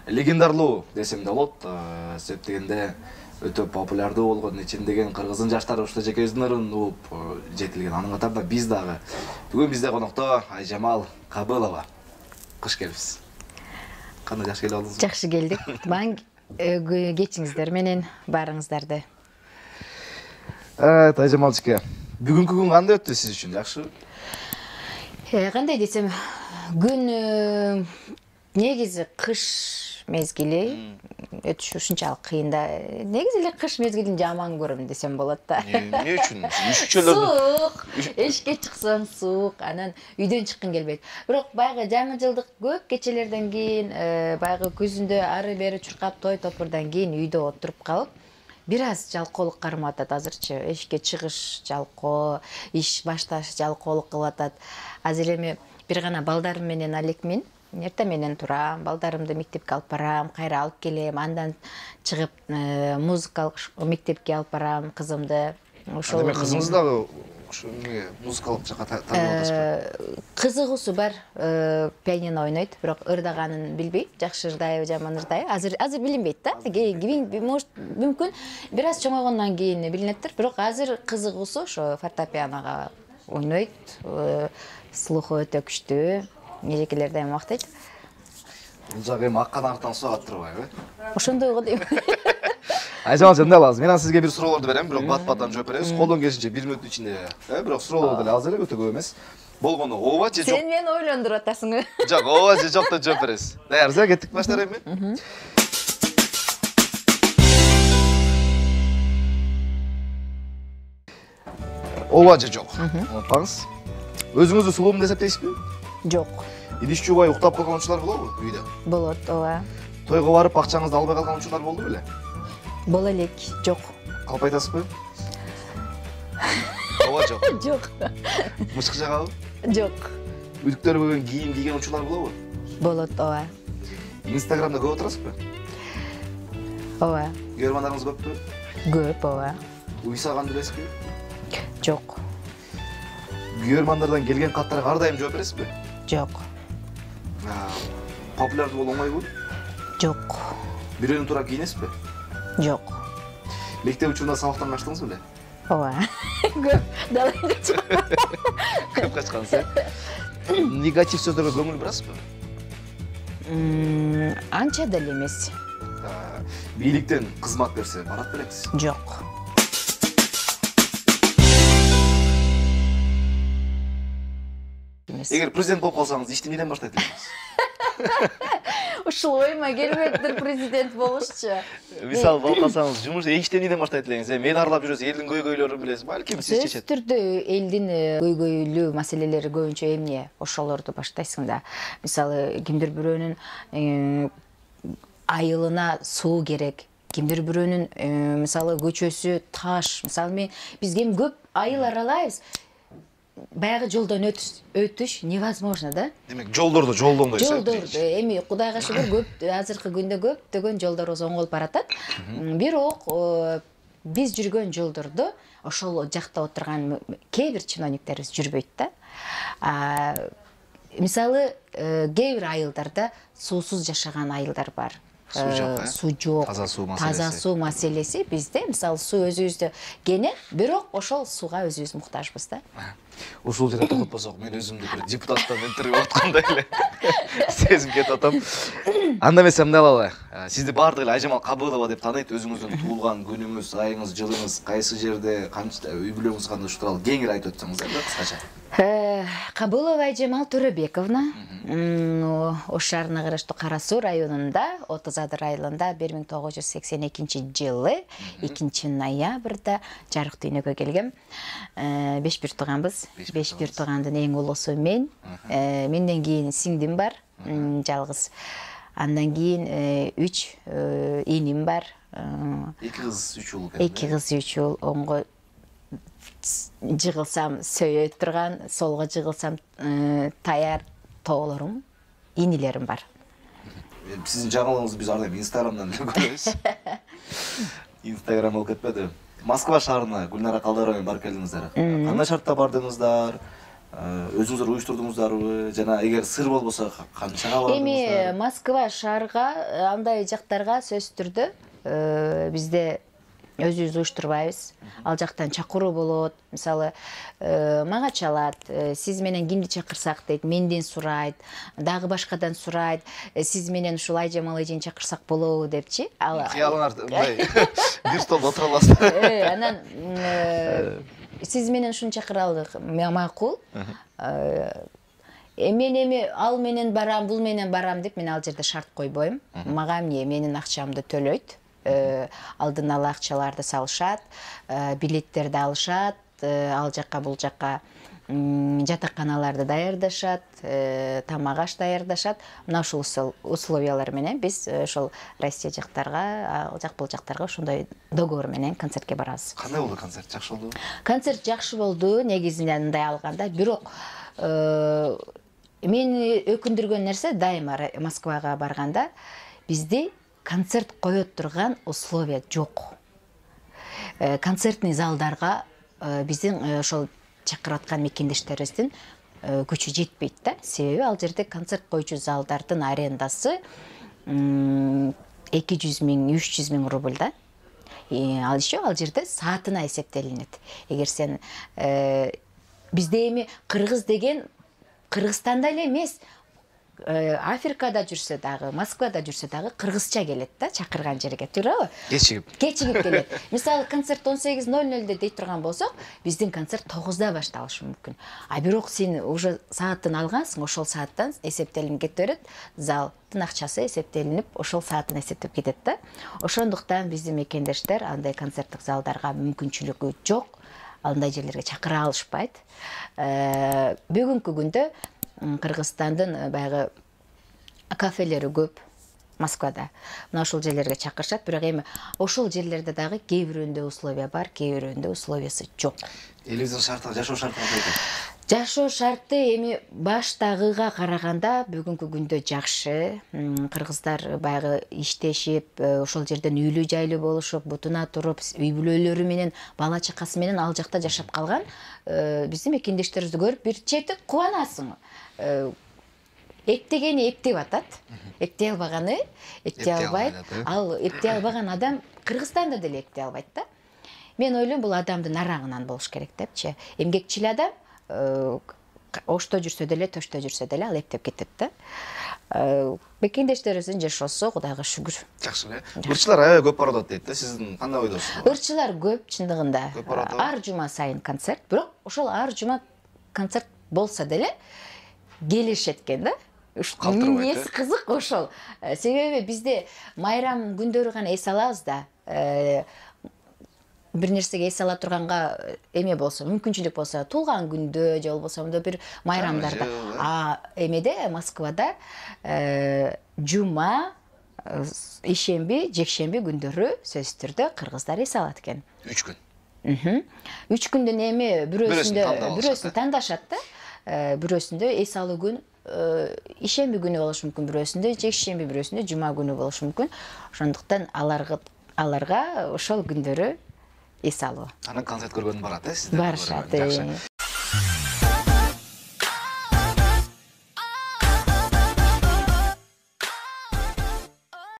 Легендарлуу десем да болот. Себеп дегенде өтө популярдуу болгон ичимдеген кыргыздын жаштары ушул жекебиздин ырын угуп жетилген. Анын катарында биз дагы. Бүгүн бизде конокто Айжамал Кабылова. Куш келипсиз. Кандай жакшы келип алдыңызбы? Жакшы келдик. Маң кечиңиздер менен баарыңыздарды. Айжамалчика, бүгүнкү күн кандай өттү сиз үчүн? Жакшыбы? Кандай десем, күн негизи кыш мезгили өтүш ушунчалык кыйын да. Негизи эле кыш мезгилин жаман көрөм десем болот да. Эмне үчүн? Üşүкчөлөрдүн Суук. Эшикке чыксаң суук, анан үйдөн чыккың келбейт. Бирок баягы жаңы жылдык көп кечелерден кийин, баягы күзүндө ары бери чуркап той топурдан кийин үйдө отуруп калып, бир аз жалкоолук кармап атат азырчы. Эшикке чыгыш жалкоо, иш башташ жалкоолук кылып атат. Азыр эми бир гана балдарым менен алекмин. Эртең менен турам, балдарымды мектепке алып барам, кайра алып келем, андан чыгып музыкалык мектепке алып барам кызымды. Ошол эми кызыңыз дагы ушу музыкалык жакка тартып атасызбы? Кызыгуусу бар, пианино ойнойт, бирок ырдаганын билбейт. Жакшы ырдайбы, жаман ырдайбы? Азыр билинбейт да. Мүмкүн бир аз чоңойгондон кийин билинеттир, бирок азыр кызыгуусу ошо фортепианога ойнойт. Слуху өтө күчтүү. Эжекелерден мактайт. Бул жагы эми аккан арттан суу ага турбайбы? Ошондой го дейм. Айжамал жандай алабыз. Мен сизге бир суроолорду берем, бирок бат-баттан жооп беребиз. Колдон келишинче 1 мүнөт ичинде. Бирок суроолор деле аз эле, өтө көп эмес. Болгону ооба же жок? Сен мени ойлондуруп атасың. Жок, ооба же жок деп жооп бересиз. Даярсыз, кеттик баштар эми. Ооба же жок? Унутпаңыз. Өзүңүздү сулуумун деп эсептейсизби? Жок. Идиш жубай уктап калган учурлар болобу үйдө? Болот, ооба. Тойго барып акчаңызды албай калган учурлар болду беле? Боло элек, жок. Калп айтасызбы? Ооба жок. Жок. Мышкы жагабы? Жок. Үдүктөр бүгүн кийим кийген учурлар болобу? Болот, ооба. Инстаграмда көп отурасызбы? Ооба. Көрөрмандарыңыз көппү? Көп, ооба. Уй саган билесизби? Жок. Көрөрмандардан келген каттарга ар дайым жооп бересизби? Жок. Популярдуу болуу оңойбу? Жок. Бирөөнү туура кийинесизби? Жок. Мектеп учурунда сабактан качтыңыз беле? Ооба. Көп. Далайга чыккан. Көп качкансыз. Негатив сөздөргө көңүл бурасызбы? Анча деле эмес. Бийликтен кызмат берсе барат белексиз? Жок. Эгер президент болуп калсаңыз, ишти эмнеден баштайт элеңиз? Ушул ойма келбептир президент болушчу. Мисалы болуп калсаңыз, жумуш ишти эмнеден баштайт элеңиз? Мен арлап жүрөсүз, элдин көйгөйлөрүн билесиз, балким сиз чечет. Сөзсүз түрдө элдин көйгөйлүү маселелери көбүнчө эмне? Ошолорду баштайсың да. Мисалы, кимдир бирөөнүн айылына суу керек. Кимдир бирөөнүн мисалы көчөсү таш. Мисалы биз кем көп айыл аралайбыз. Баягы жолдон өтүш невозможно да. Демек, жолдорду жолдондой Жолдор, эми Кудайга шүгүр көп, азыркы күндө көптөгөн жолдорубуз оңолуп баратат. Бирок биз жүргөн жолдордо ошол жакта отурган кээ бир чиновниктерибиз жүрбөйт да. Мисалы, кээ бир айылдарда суусуз жашаган айылдар бар. Суу жок, таза суу маселеси бизде, мисалы, суу өзүбүздө кене, бирок ошол сууга өзүбүз муктажбыз да. Ушул жерде токотпосок, мен өзүмдү бир депутаттан интервью аткандай эле сезим кетип атам. Анда эмес эмне алалы? Сизди баардыгы эле Айжамал Кабылова деп тааныйт. Өзүңүздүн туулган күнүңүз, айыңыз, жылыңыз, кайсы жерде, канча үй бүлөңүз кандай, ушу тууралуу кеңири айтып өтсөңүз, кыскача. Кабылова Айжамал Төрөбековна, Ош шаарына караштуу Кара Суу районунда, Отуз Адыр айылында 1982-жылы 2-ноябрда жарык дүйнөгө келгем. 5 бир тууганбыз. 5 бир туугандын эң улуусу мен. Менден кийин сиңдим бар, жалгыз. Андан кийин 3 иним бар. 2 кыз 3 уул. 2 кыз 3 уул. Оңго жыгылсам сөйөт турган, солго жыгылсам таяр тоолорум, инилерим бар. Сиздин жаңылыгыңызды биз ар дайым Инстаграмдан көрөбүз. Инстаграм болуп кетпеди. Москва шаарына Гүлнара Калдыбаева менен барып келдиңиздер. Кандай шартта бардыңыздар? Өзүңүздөр уюштурдуңуздарбы? Жана эгер сыр болбосо канчага бардыңыздар? Эми Москва шаарга андай жактарга сөзсүз түрдө бизде өзүбүз уюштурбайбыз. Ал жактан чакыруу болот. Мисалы, мага чалат, сиз менен кимди чакырсак дейт, менден сурайт, дагы башкадан сурайт, сиз менен ушул Айжамал эжени чакырсак болобу депчи. Кыялыңар мындай бир столдо отура аласыздар. Анан сиз менен ушуну чакыралык, макул. Мен ал менен барам, бул менен барам деп мен ал жерде шарт койбойм. Мага эмне, менин акчамды төлөйт. Алдын ала акчаларды салышат, билеттерди алышат, ал жакка бул жакка жатаканаларды даярдашат, тамак аш даярдашат. Мына ушул условиялар менен биз ошол Россия жактарга, ал жак бул жактарга ошондой договор менен концертке барабыз. Кандай болду концерт? Жакшы болдубу? Концерт жакшы болду, негизинен мындай алганда. Бирок мени өкүндүргөн нерсе дайыма Москвага барганда бизде концерт коет турган условия жок. Концертный залдарга биздин ошол чакырып аткан мекендештерибиздин күчү жетпейт да. Себеби ал жерде концерт коючу залдардын арендасы 200 000, 300 000 рубль да. Ал жерде саатына эсептелинет. Эгер сен бизде эми кыргыз деген Кыргызстанда эле эмес, Африкада жүрсө дагы, Москвада жүрсө дагы кыргызча келет да, чакырган жерге, туурабы? Кечигип келет. Мисалы, концерт 18:00 дейт турган болсок, биздин концерт 9-да башталышы мүмкүн. Бирок сен уже саатын алгансың, ошол сааттан эсептелинип кете берет, залдын акчасы эсептелинип, ошол саатын эсептеп кетет да. Ошондуктан биздин мекендештер андай концерттик залдарга мүмкүнчүлүгү жок, андай жерлерге чакыра алышпайт. Бүгүнкү күндө Кыргызстандын баягы кафелери көп Москвада. Мына ошол жерлерге чакырышат, бирок эми ошол жерлерде дагы кээ бирөүндө условия бар, кээ бирөүндө условиясы жок. Элибиздин шарты, жашоо шарты кандай экен? Жашоо шарты эми баштагыга караганда бүгүнкү күндө жакшы. Кыргыздар баягы иштешип, ошол жерден үйлүү жайлуу болушуп, бутуна туруп, үй бүлөлөрү менен, бала чакасы менен ал жакта жашап калган. Биздин мекендештерибизди көрүп бир чети кубанасың. Эптегени эптеп атат. Эптей албаганы эптей албайт. Ал эптей албаган адам Кыргызстанда деле эптей албайт да. Мен ойлойм, бул адамдын арагынан болуш керек депчи. Эмгекчил адам ошто жүрсө деле, төштө жүрсө деле ал эптеп кетет да. Мекендештерибиздин жашоосу Кудайга шүгүр. Жакшы эле. Ырчылар аябай көп барат дейт да. Сиздин кандай ойдосуз? Ырчылар көп, чындыгында. Ар жума сайын концерт, бирок ошол ар жума концерт болсо деле келишет экен да. Эмнеси кызык ошол. Себеби бизде майрам күндөрү гана эс алабыз да. Бир нерсеге эс ала турганга эме болсо, мүмкүнчүлүк болсо, туулган күндө же болбосо бир майрамдарда. Эмеде Москвада жума, ишемби, жекшемби күндөрү сөзсүз түрдө кыргыздар эс алат экен. 3 күн. 3 күндөн эми бирөөсүн тандашат да. Бирөөсүндө эс алуу күн ишемби күнү болушу мүмкүн, бирөөсүндө жекшемби, бирөөсүндө жума күнү болушу мүмкүн. Ошондуктан аларга ошол күндөрү эс алуу. Анан концерт көргөнүм барат, сиздер? Барышат.